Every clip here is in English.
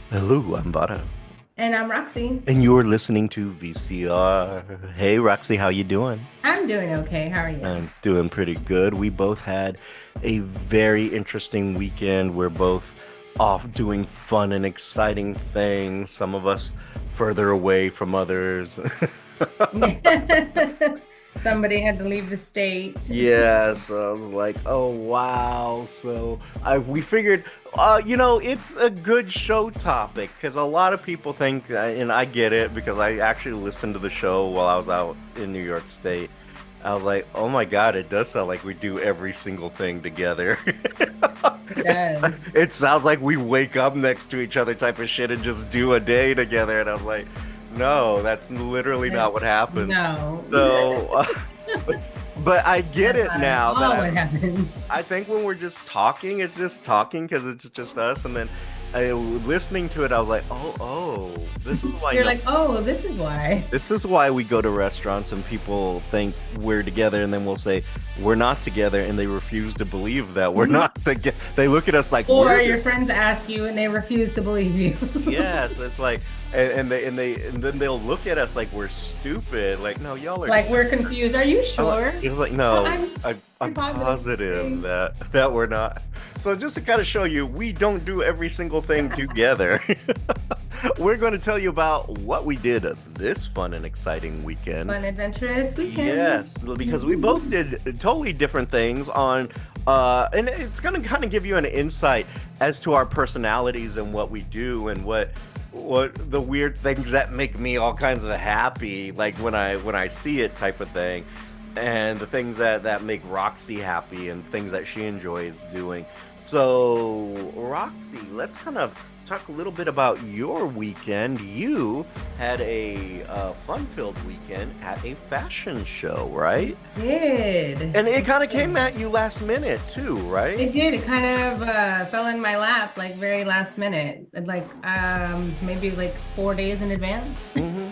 Hello, I'm Vara, And I'm Roxy. and you're listening to VCR. Hey, Roxy, how you doing? I'm doing okay. How are you? I'm doing pretty good. We both had a very interesting weekend. We're both off doing fun and exciting things. Some of us further away from others. Somebody had to leave the state. Yeah, so I was like, oh wow. So I we figured, it's a good show topic because a lot of people think, and I get it because I actually listened to the show while I was out in New York State. I was like, oh my God, it does sound like we do every single thing together. It does. It sounds like we wake up next to each other type of shit and just do a day together. And I'm like, no, that's literally not what happens. No, So, but I get that's it not at now that all what happens. I think when we're just talking, it's just talking because it's just us. And then listening to it, I was like, oh, this is why You're no, like, oh, this is why. this is why we go to restaurants and people think we're together, and then we'll say we're not together, and they refuse to believe that we're not together. They look at us like Or we're your friends ask you and they refuse to believe you. yes. It's like, and then they'll look at us like we're stupid. Like, no, y'all are. Like we're confused. Are you sure? It's like, no, I'm I'm positive. positive that we're not. So just to kind of show you, we don't do every single thing together. We're going to tell you about what we did this fun and exciting weekend. Fun adventurous weekend. Yes, because we both did totally different things on, and it's going to kind of give you an insight as to our personalities and what we do and what the weird things that make me all kinds of happy, like when I see it type of thing, and the things that make Roxy happy and things that she enjoys doing. So, Roxy, let's kind of talk a little bit about your weekend. You had a fun-filled weekend at a fashion show, right? Did. And it kind of came at you last minute too, right? It did. It kind of fell in my lap like very last minute, like maybe like 4 days in advance. Hmm.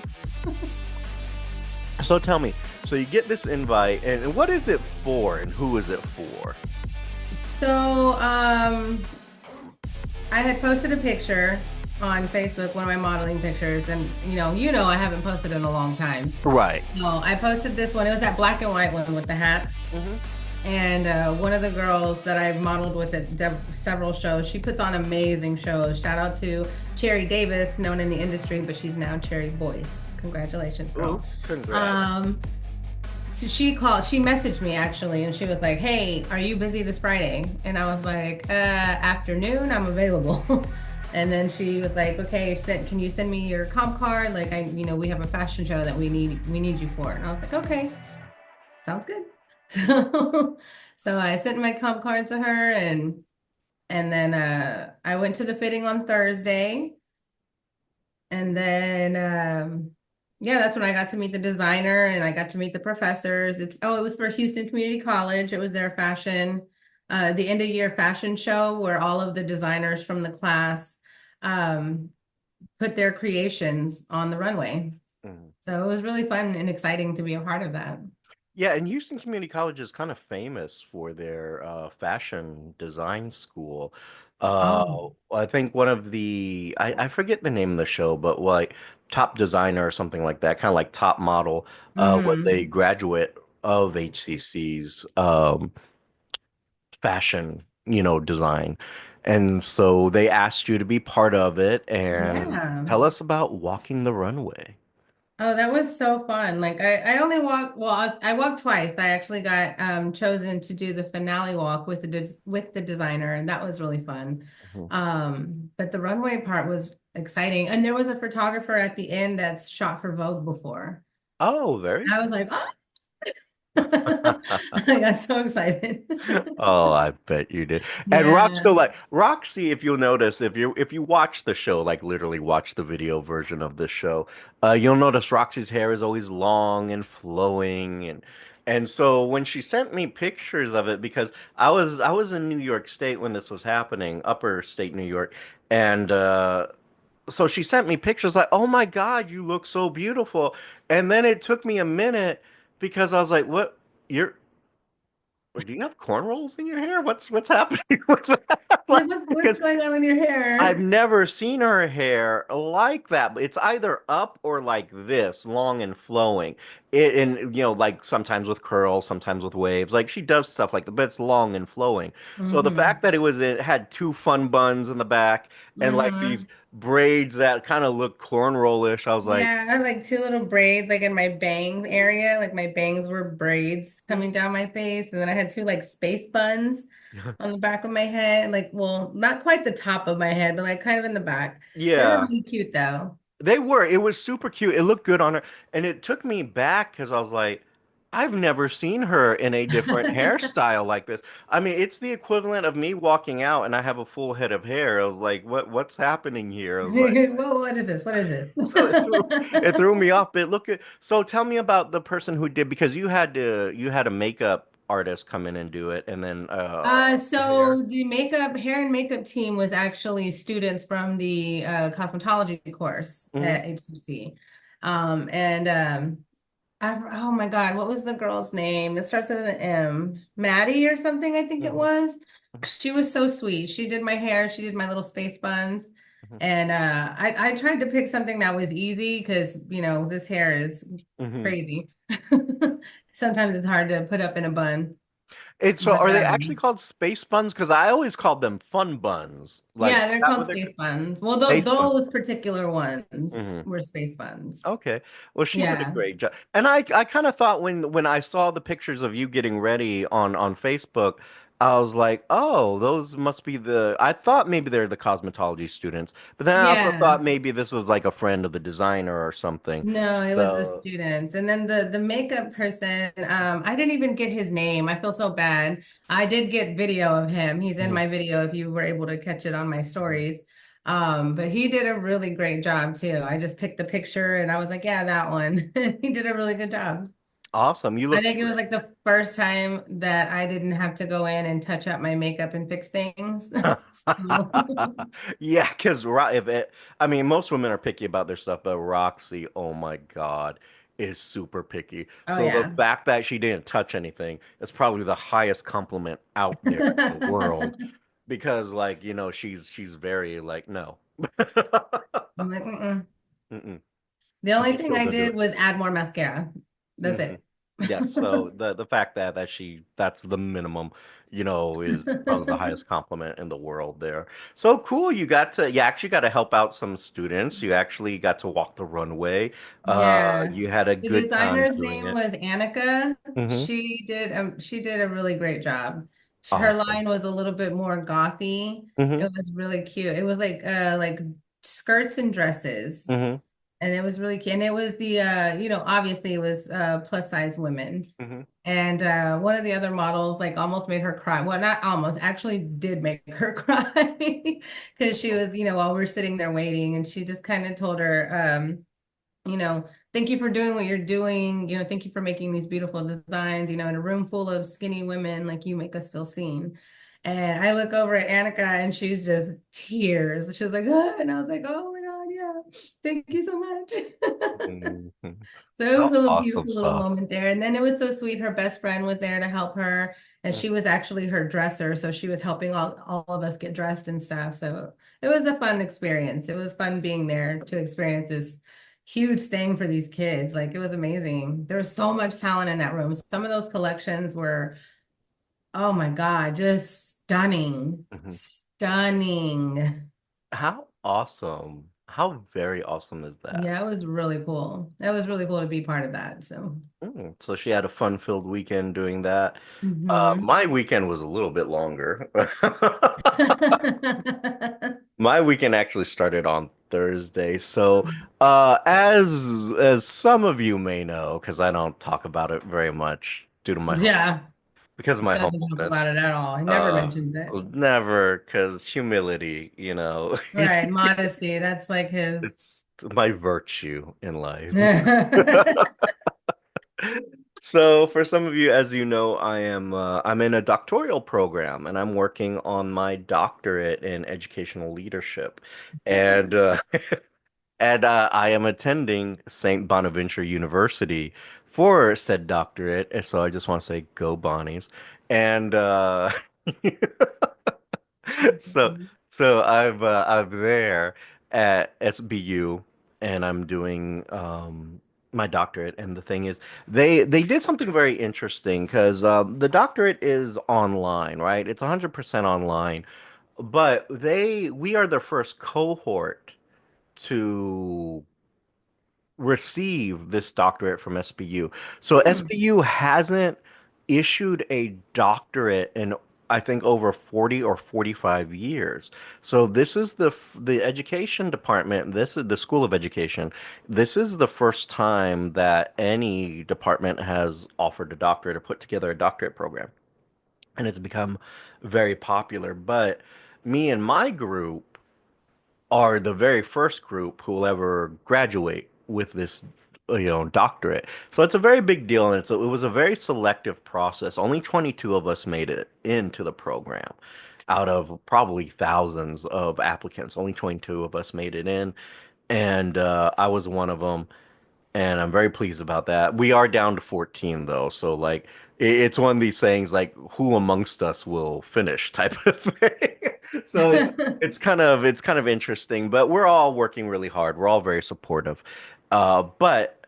So tell me, so you get this invite, and what is it for, and who is it for? So I had posted a picture on Facebook, one of my modeling pictures, and I haven't posted in a long time. Right. No, I posted this one. It was that black and white one with the hat. Hmm. And one of the girls that I've modeled with at several shows, she puts on amazing shows. Shout out to Cherry Davis, known in the industry, but she's now Cherry Boyce. Congratulations, Oh, girl. congrats. Um, so she messaged me actually, and she was like, "Hey, are you busy this Friday?" And I was like, "Afternoon, I'm available." And then she was like, "Okay, can you send me your comp card? Like, we have a fashion show that we need you for." And I was like, "Okay, sounds good." So, so I sent my comp card to her, and then I went to the fitting on Thursday, and then yeah, that's when I got to meet the designer and I got to meet the professors. It was for Houston Community College. It was their the end of year fashion show where all of the designers from the class um, put their creations on the runway. Mhm. So it was really fun and exciting to be a part of that. Yeah, and Houston Community College is kind of famous for their fashion design school. Oh. I think one of I forget the name of the show, but like top designer or something like that, kind of like top model, was a Hmm. graduate of HCC's fashion, design. And so they asked you to be part of it and Yeah. tell us about walking the runway. Oh, that was so fun. Like I only walked, well, I walked twice. I actually got chosen to do the finale walk with with the designer, and that was really fun. Mhm. But the runway part was exciting. And there was a photographer at the end that's shot for Vogue before. Oh, very I was like, oh, I got so excited. Oh, I bet you did. And Yeah. Roxy, if you'll notice, if you watch the show, like literally watch the video version of the show, you'll notice Roxy's hair is always long and flowing, and so when she sent me pictures of it, because I was in New York State when this was happening, upper state New York, and so she sent me pictures like, oh my God, you look so beautiful. And then it took me a minute because I was like, what? You're Do you have cornrows in your hair? What's happening with that? Like, Like, what's because going on with your I've hair? never seen her hair like that. It's either up or like this, long and flowing. And like sometimes with curls, sometimes with waves. Like she does stuff like that, but it's long and flowing. So the Mm-hmm. fact that it had two fun buns in the back and like these Mm-hmm. braids that kind of look cornrow-ish, I was like, Yeah, I had like two little braids like in my bangs area. Like my bangs were braids coming down my face. And then I had two like space buns on the back of my head. Like, well, not quite the top of my head, but like kind of in the back. They were yeah. really cute though. They were. It was super cute. It looked good on her. And it took me back because I was like, I've never seen her in a different hairstyle like this. I mean, it's the equivalent of me walking out and I have a full head of hair. I was like, what's happening here? I was like, Well, what is this? What is this? so it threw me off. But look at so tell me about the person who did because you had a makeup artist come in and do it and then hair. So the hair and makeup team was actually students from the cosmetology course Hmm. at HCC. And oh my God, what was the girl's name? It starts with an M. Maddie or something, I think it Hmm. was. She was so sweet. She did my hair, she did my little space buns. And I tried to pick something that was easy because, this hair is Hmm. crazy. Sometimes it's hard to put up in a bun. So But are they actually called space buns? Because I always called them fun buns. Like, yeah, is they're that called what they're space buns. Well, space buns? those particular ones Hmm. were space buns. Okay. Well, she did a Yeah. great job. And I kind of thought when I saw the pictures of you getting ready on Facebook, I was like, oh, those must be I thought maybe they're the cosmetology students, but then I also Yeah. thought maybe this was like a friend of the designer or something. No, it was the So, students. And then the makeup person, I didn't even get his name. I feel so bad. I did get video of him. He's in mhm, my video if you were able to catch it on my mhm. stories. But he did a really great job too. I just picked the picture and I was like, yeah, that one. He did a really good job. Awesome. You I look think it was great. like the first time that I didn't have to go in and touch up my makeup and fix things. So, Yeah, because if it, I mean, most women are picky about their stuff, but Roxy, oh my God, is super picky. oh So the yeah. fact that she didn't touch anything is probably the highest compliment out there in the world. Because, like, she's very like, no. I'm like, mm-mm. Mm-mm. The only Just thing go I go do did it. was add more mascara. That's Hmm. it. Yes, so the fact that that's the minimum, is probably the highest compliment in the world there. So cool, you actually got to help out some students. You actually got to walk the runway. Yeah. You had a The good time designer's doing name it. was Annika. Hmm. She did a really great job. Her Awesome. line was a little bit more gothy. Hmm. It was really cute. It was like skirts and dresses. Hmm. And it was really cute. And it was obviously it was plus size women. Hmm. And one of the other models like almost made her cry. Well, not almost, actually did make her cry because she was, while we're sitting there waiting, and she just kind of told her, thank you for doing what you're doing. Thank you for making these beautiful designs, in a room full of skinny women, like you make us feel seen. And I look over at Annika and she's just tears. She was like, "Ah," and I was like, oh my God, yeah, thank you so much. Hmm. So it was How a little awesome beautiful little sauce. moment there. And then it was so sweet. Her best friend was there to help her, and she was actually her dresser. So she was helping all of us get dressed and stuff. So it was a fun experience. It was fun being there to experience this huge thing for these kids. Like it was amazing. There was so much talent in that room. Some of those collections were, oh my God, just stunning. Hmm. Stunning. How awesome. How very awesome is that? Yeah, it was really cool. That was really cool to be part of that. So, So she had a fun-filled weekend doing that. mhm. My weekend was a little bit longer. My weekend actually started on Thursday. So, as some of you may know, because I don't talk about it very much due to Yeah, because of he my doesn't talk humbleness. about it at all. He never Uh, mentions it. Never, because humility, Right, modesty. That's like his. it's my virtue in life. So for some of you, as you know, I'm in a doctoral program and I'm working on my doctorate in educational leadership. And I am attending St. Bonaventure University for said doctorate. And so I just want to say go Bonnies. And so Mhm. I'm there at SBU, and I'm doing my doctorate. And the thing is, they did something very interesting because the doctorate is online, right? It's 100% online, but they we are the first cohort to receive this doctorate from SBU. So Hmm. SBU hasn't issued a doctorate in I think over 40 or 45 years. So this is the education department, this is the School of Education. This is the first time that any department has offered a doctorate or put together a doctorate program. And it's become very popular. But me and my group are the very first group who will ever graduate with this, doctorate. So it's a very big deal, and it was a very selective process. Only 22 of us made it into the program out of probably thousands of applicants. Only 22 of us made it in, and I was one of them, and I'm very pleased about that. We are down to 14 though, so like it's one of these things like who amongst us will finish type of thing. So it's kind of interesting, but we're all working really hard. We're all very supportive. But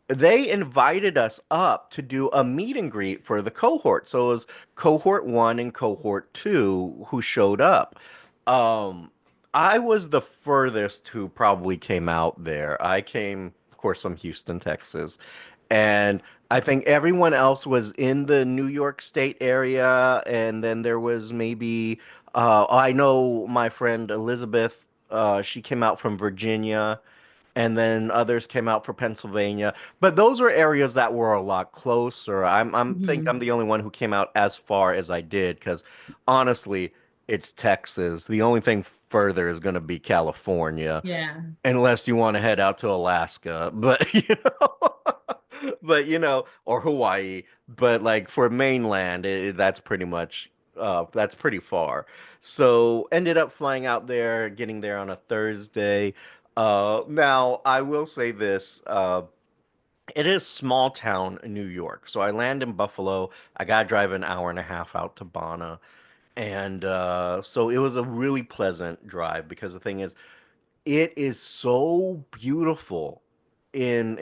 they invited us up to do a meet and greet for the cohort. So it was cohort one and cohort two who showed up. Um, I was the furthest who probably came out there. I came, of course, from Houston, Texas. And I think everyone else was in the New York State area. And then there was maybe, I know my friend Elizabeth, she came out from Virginia, and then others came out for Pennsylvania. But those were areas that were a lot closer. I'm think I'm Mhm. the only one who came out as far as I did because honestly, it's Texas. The only thing further is going to be California, Yeah. unless you want to head out to Alaska. But or Hawaii. But like for mainland, that's pretty much that's pretty far. So ended up flying out there, getting there on a Thursday. Now I will say this, it is small town New York. So I land in Buffalo. I gotta drive an hour and a half out to Bonner. And so it was a really pleasant drive because the thing is, it is so beautiful in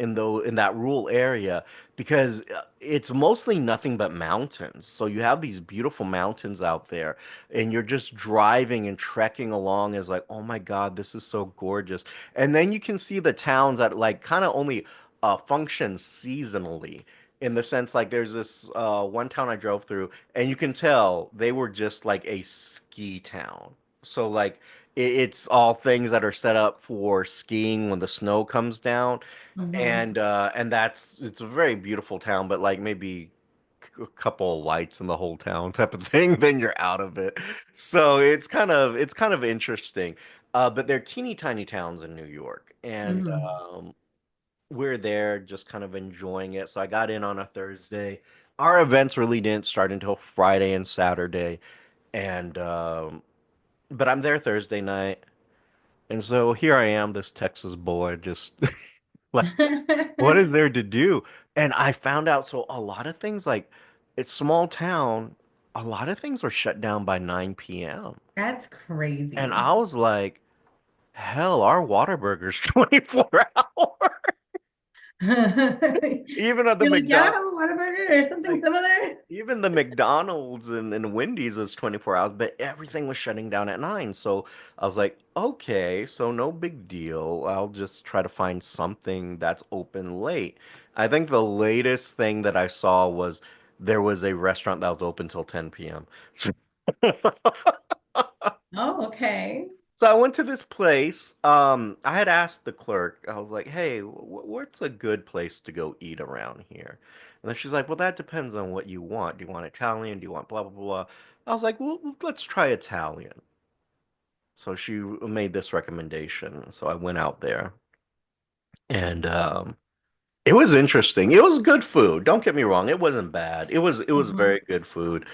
that rural area because it's mostly nothing but mountains. So you have these beautiful mountains out there, and you're just driving and trekking along as like, oh my God, this is so gorgeous. And then you can see the towns that like kind of only function seasonally. In the sense, like there's this one town I drove through, and you can tell they were just like a ski town. So like it's all things that are set up for skiing when the snow comes down, Hmm. and it's a very beautiful town, but like maybe a couple of lights in the whole town type of thing, then you're out of it. So it's kind of interesting. But they're teeny tiny towns in New York, and Hmm. we're there just kind of enjoying it. So I got in on a Thursday. Our events really didn't start until Friday and Saturday, and but I'm there Thursday night. And so here I am, this Texas boy, just like, what is there to do? And I found out, so a lot of things, like, it's small town, a lot of things were shut down by 9 p.m. That's And crazy. I was like, hell, our Whataburger's 24 hours. Even at the You're like, y'all McDonald's, have a Whataburger or something like, similar? even the McDonald's and Wendy's is 24 hours, but everything was shutting down at 9. So I was like, okay, so no big deal. I'll just try to find something that's open late. I think the latest thing that I saw was there was a restaurant that was open till 10 p.m. Oh, okay. So I went to this place. I had asked the clerk, I was like, hey, what's a good place to go eat around here? And then she's like, well, that depends on what you want. Do you want Italian? Do you want blah, blah, blah? I was like, well, let's try Italian. So she made this recommendation. So I went out there, and it was interesting. It was good food. Don't get me wrong. It wasn't bad. It was Hmm. very good food.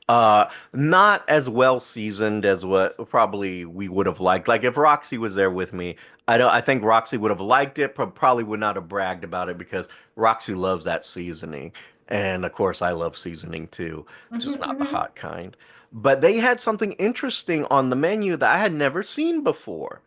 Not as well seasoned as what probably we would have liked. Like if Roxy was there with me, I think Roxy would have liked it, but probably would not have bragged about it because Roxy loves that seasoning. And of course, I love seasoning too, just not the Mhm. hot kind. But they had something interesting on the menu that I had never seen before.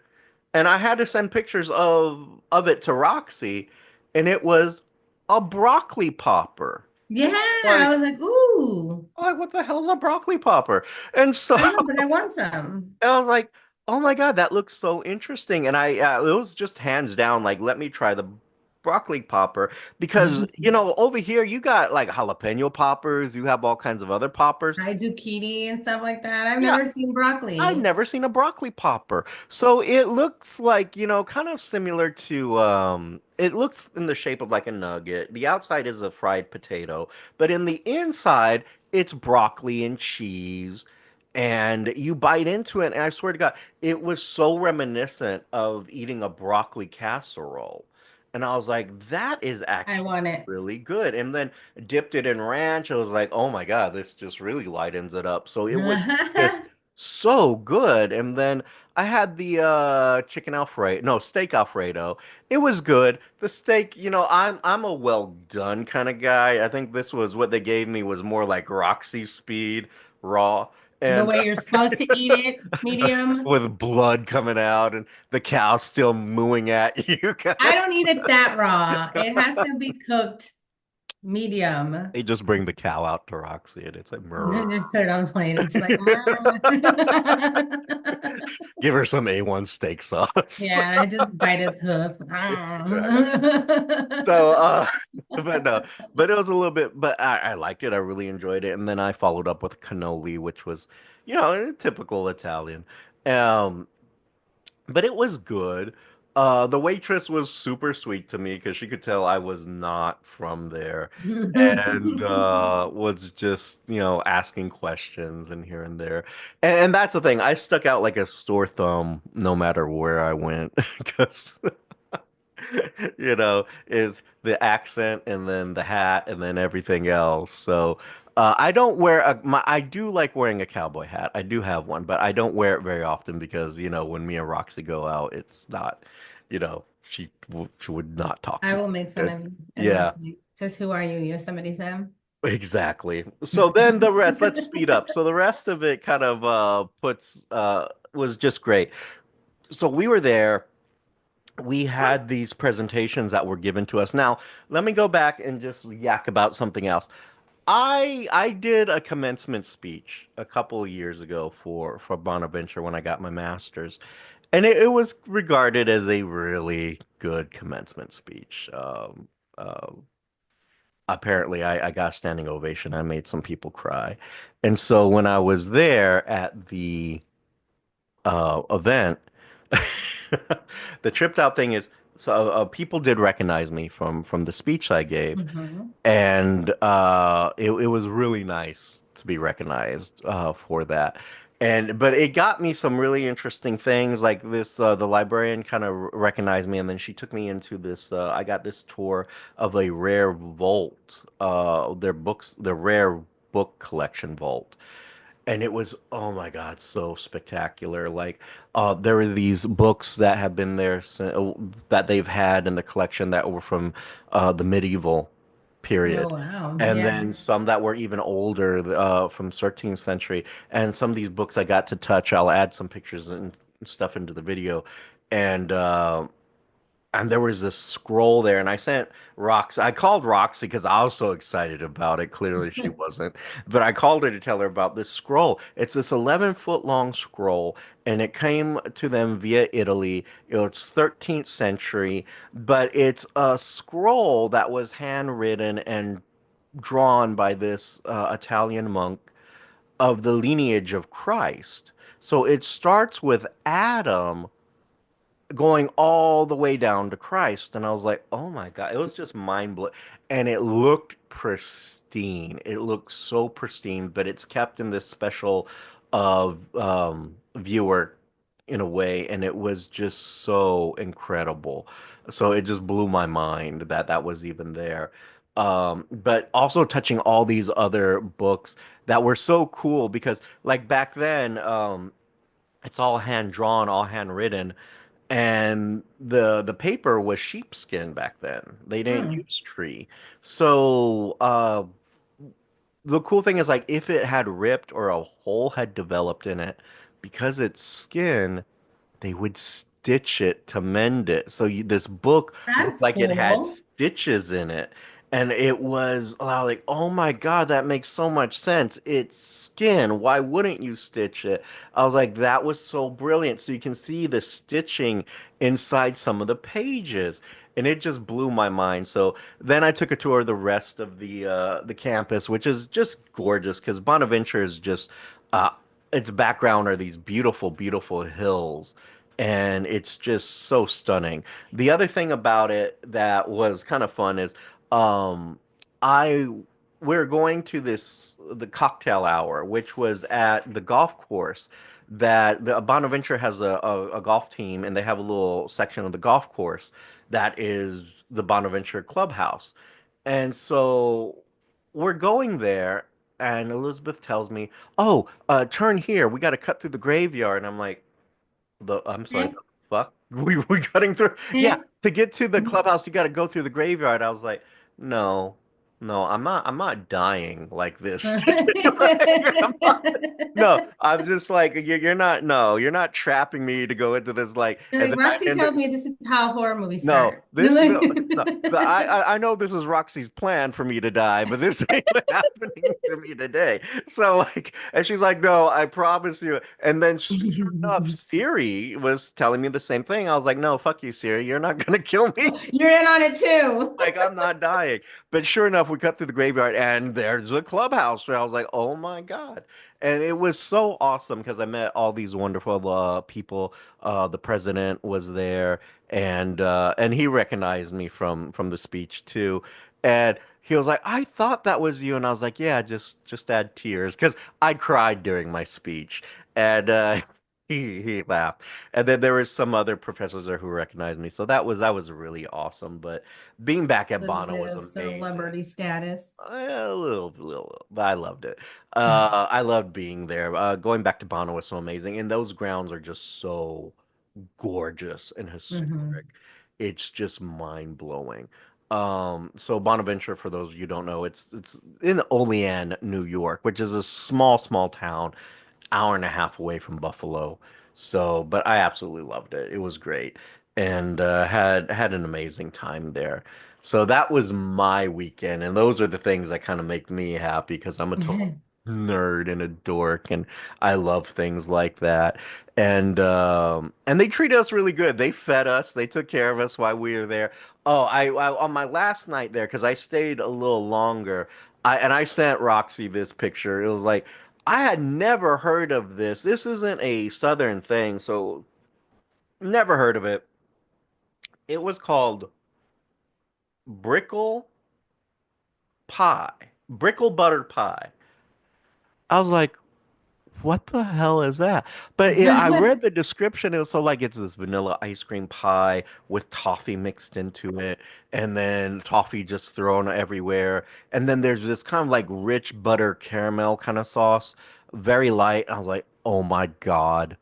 And I had to send pictures of it to Roxy, and it was a broccoli popper. Yeah, I Like, was like, ooh, what the hell's a broccoli popper? And so I know, but I want some. I was like, oh my God, that looks so interesting. And it was just hands down, like, let me try the broccoli popper because, over here you got like jalapeno poppers, you have all kinds of other poppers. Fried zucchini and stuff like that. I've Yeah, never seen I've broccoli. never seen a broccoli popper. So it looks like, kind of similar to it looks in the shape of like a nugget. The outside is a fried potato, but in the inside it's broccoli and cheese. And you bite into it, and I swear to God, it was so reminiscent of eating a broccoli casserole. And I was like, that is I actually want it. really good. And then dipped it in ranch. I was like, oh my God, this just really lightens it up. So it was just so good. And then I had the chicken Alfredo, no, steak Alfredo. It was good. The steak, I'm a well done kind of guy. I think this was what they gave me was more like Roxy speed raw The and way you're supposed to eat it, medium. with blood coming out and the cow still mooing at you kind I of. don't eat it that raw. It has to be cooked medium. They just bring the cow out to Roxy and it's like, "Mrrr." Then just put it on the plate. It's like, Give her some A1 steak sauce. yeah, I just bite its hoof. So, but no, but it was a little bit, but I liked it. I really enjoyed it. And then I followed up with cannoli, which was, typical Italian. Um, but it was good. The waitress was super sweet to me because she could tell I was not from there and was just, asking questions and here and there. And that's the thing. I stuck out like a sore thumb no matter where I went because is the accent and then the hat and then everything else. So I don't wear I do like wearing a cowboy hat. I do have one, but I don't wear it very often because, when me and Roxy go out, it's not, she would not talk I to me. will make fun Good. of you and Yeah, mostly because who are you? Yosemite Sam? exactly. So then the rest, let's speed up. So the rest of it kind of was just great. So we were there. We had these presentations that were given to us. Now, let me go back and just yak about something else. I did a commencement speech a couple of years ago for Bonaventure when I got my master's, and it was regarded as a really good commencement speech. Uh, Apparently, I got a standing ovation. I made some people cry, and so when I was there at the event, the tripped out thing is so people did recognize me from the speech I gave, Mhm. and it was really nice to be recognized for that. But it got me some really interesting things like this. The librarian kind of recognized me, and then she took me into this. I got this tour of a rare vault, their rare book collection vault, and it was, oh my God, so spectacular. Like, there were these books that have been there that they've had in the collection that were from the medieval Oh, period. wow. And Yeah. then some that were even older, from 13th century. And some of these books I got to touch. I'll add some pictures and stuff into the video. And there was this scroll there, and I sent Roxy. I called Roxy because I was so excited about it. Clearly, she wasn't, but I called her to tell her about this scroll. It's this 11-foot long scroll, and it came to them via Italy. It's 13th century, but it's a scroll that was handwritten and drawn by this Italian monk of the lineage of Christ. So it starts with Adam going all the way down to Christ. And I was like, oh my God, it was just mind blowing. And it looked pristine. It looked so pristine, but it's kept in this special viewer in a way. And it was just so incredible. So it just blew my mind that that was even there. But also touching all these other books that were so cool because, like, back then, it's all hand drawn, all handwritten, and the paper was sheepskin back then. They didn't Hmm. use tree. So the cool thing is like if it had ripped or a hole had developed in it, because it's skin, they would stitch it to mend it. So this book looked That's like it had cool. stitches in it. And it was like, oh my God, that makes so much sense. It's skin. Why wouldn't you stitch it? I was like, that was so brilliant. So you can see the stitching inside some of the pages. And it just blew my mind. So then I took a tour of the rest of the campus, which is just gorgeous because Bonaventure is just uh, its background are these beautiful, beautiful hills, and it's just so stunning. The other thing about it that was kind of fun is um I we're going to the cocktail hour, which was at the golf course that the Bonaventure has a golf team, and they have a little section of the golf course that is the Bonaventure clubhouse. And so we're going there, and Elizabeth tells me, "Oh, turn here. We got to cut through the graveyard." And I'm like, I'm sorry, Eh, the fuck? We cutting through? Yeah, eh. to get to the clubhouse, you got to go through the graveyard." I was like, "No, no, I'm not dying like this." I'm not- no, I'm just like, you're not. No, you're not trapping me to go into this like, You're and like, then I Roxy end tells me this is how horror movies no, start. this no, no. I know this is Roxy's plan for me to die, but this ain't happening to me today. So like, and she's like, "No, I promise you." And then sure enough, Siri was telling me the same thing. I was like, "No, fuck you, Siri. You're not gonna kill me." You're in on it too. Like I'm not dying. But sure enough, we cut through the graveyard and there's a clubhouse where I was like, oh my God. And it was so awesome because I met all these wonderful people. The president was there and he recognized me from the speech too. And he was like, I thought that was you. And I was like, yeah, just add tears because I cried during my speech. And he laughed. And then there was some other professors there who recognized me. So that was really awesome. But being back at Little Bono bit was of amazing. celebrity status. A little, but I loved it. I loved being there. Going back to Bono was so amazing, and those grounds are just so gorgeous and historic. Hmm. It's just mind blowing. So Bonaventure, for those of you who don't know, it's in Olean, New York, which is a small town, hour and a half away from Buffalo. So, but I absolutely loved it. It was great, and had an amazing time there. So that was my weekend, and those are the things that kind of make me happy because I'm a total nerd and a dork, and I love things like that. And they treated us really good. They fed us, they took care of us while we were there. Oh, I on my last night there because I stayed a little longer. I sent Roxy this picture. It was like I had never heard of this. This isn't a Southern thing, so never heard of it. It was called Brickle Pie, Brickle Butter Pie. I was like, what the hell is that? But yeah, I read the description. It was so like it's this vanilla ice cream pie with toffee mixed into it, and then toffee just thrown everywhere. And then there's this kind of like rich butter caramel kind of sauce, very light. I was like, oh my God.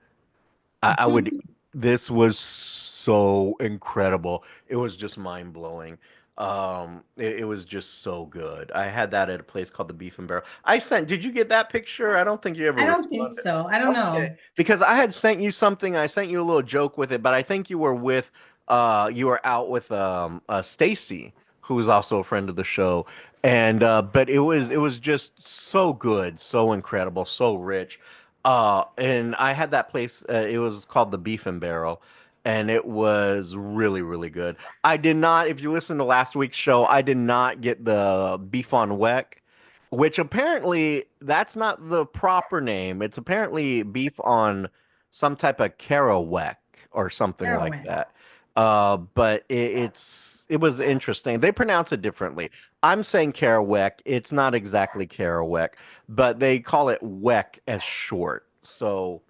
I would. This was so incredible. It was just mind blowing. It was just so good. I had that at a place called the Beef and Barrel. I sent. Did you get that picture? I don't think you ever I don't think responded. so. I don't Okay, know. because I had sent you something. I sent you a little joke with it, but I think you were with. You were out with Stacy, who was also a friend of the show, and but it was just so good, so incredible, so rich. And I had that place. It was called the Beef and Barrel, and it was really, really good. I did not, if you listen to last week's show, I did not get the beef on weck, which apparently that's not the proper name. It's apparently beef on some type of carawek or something like Heroin. that. But it was interesting. They pronounce it differently. I'm saying carawek. It's not exactly carawek, but they call it weck as short. So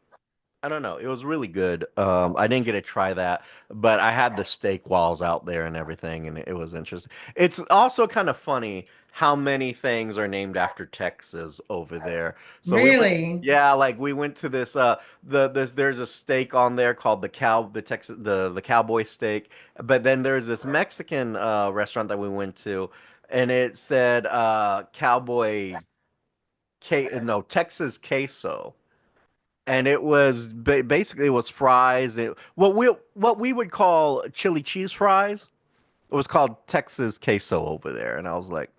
I don't know. It was really good. I didn't get to try that, but I had the steak walls out there and everything, and it was interesting. It's also kind of funny how many things are named after Texas over there. So we went, Really? yeah, like we went to there's a steak on there called the cowboy steak, but then there's this Mexican restaurant that we went to, and it said cowboy. Texas queso, and it was basically it was fries. What we would call chili cheese fries. It was called Texas queso over there, and I was like,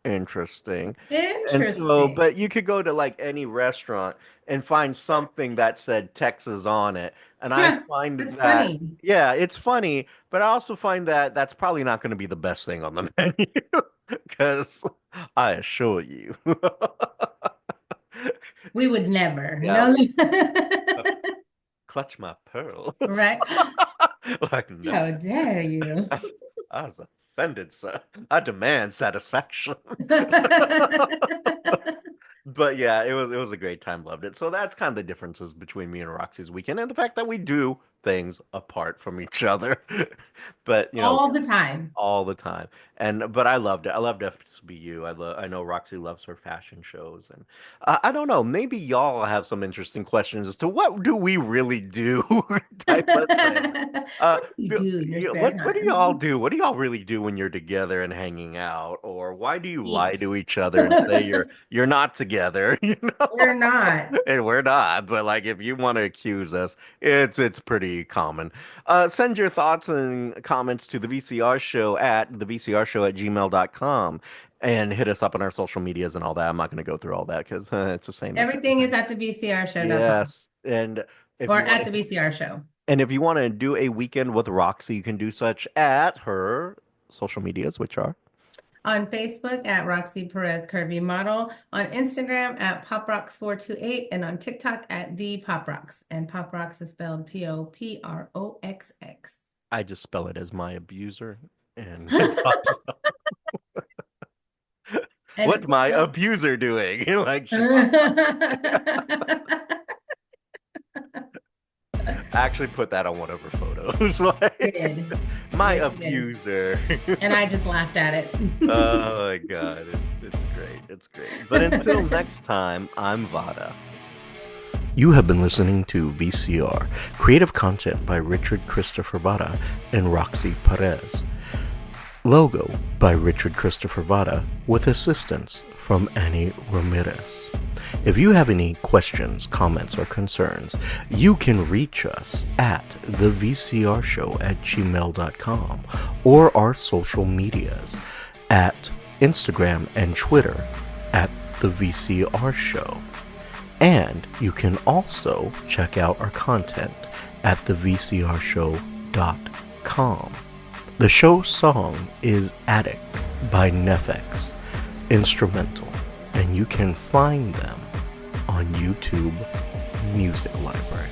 interesting. And so, Interesting. but you could go to like any restaurant and find something that said Texas on it. And I find That's that, funny. yeah, it's funny, but I also find that that's probably not going to be the best thing on the menu because I assure you. We would never. Yeah, No. clutch my pearls. Right? Like, no, How dare you? I was offended, sir. I demand satisfaction. But yeah, it was a great time. Loved it. So that's kind of the differences between me and Roxy's weekend, and the fact that we do things apart from each other. But All the time. all the time. And but I loved it. I loved FSBU. I know Roxy loves her fashion shows, and I don't know. Maybe y'all have some interesting questions as to what do we really do, type of thing. Uh, What do you do in your spare what do y'all time? do? What do y'all really do when you're together and hanging out? Or why do you lie Eat. to each other and say you're not together? We're not. And we're not. But like, if you want to accuse us, it's pretty common. Send your thoughts and comments to the VCR show at the VCR show at gmail.com and hit us up on our social medias and all that. I'm not going to go through all that because it's the same as Everything is everything. at the VCRshow.com Yes. And if or you want at to the VCR show. and if you want to do a weekend with Roxy, you can do such at her social medias, which are On Facebook at Roxy Perez Curvy Model, on Instagram at PopRocks428, and on TikTok at the Pop Rocks. And Pop Rocks is spelled POPROXX. I just spell it as my abuser and it pops up. And it What pops my up. abuser doing? Like she pops up. I actually put that on one of her photos. Like Did. my Yes, you did. abuser. And I just laughed at it. Oh my God. It's great. It's great. But until next time, I'm Vada. You have been listening to VCR, creative content by Richard Christopher Vada and Roxy Perez. Logo by Richard Christopher Vada with assistance from Annie Ramirez. If you have any questions, comments, or concerns, you can reach us at thevcrshow@gmail.com or our social medias at Instagram and Twitter at The VCR Show. And you can also check out our content at thevcrshow.com. The show song is Addict by Nefex, instrumental, and you can find them on YouTube Music Library.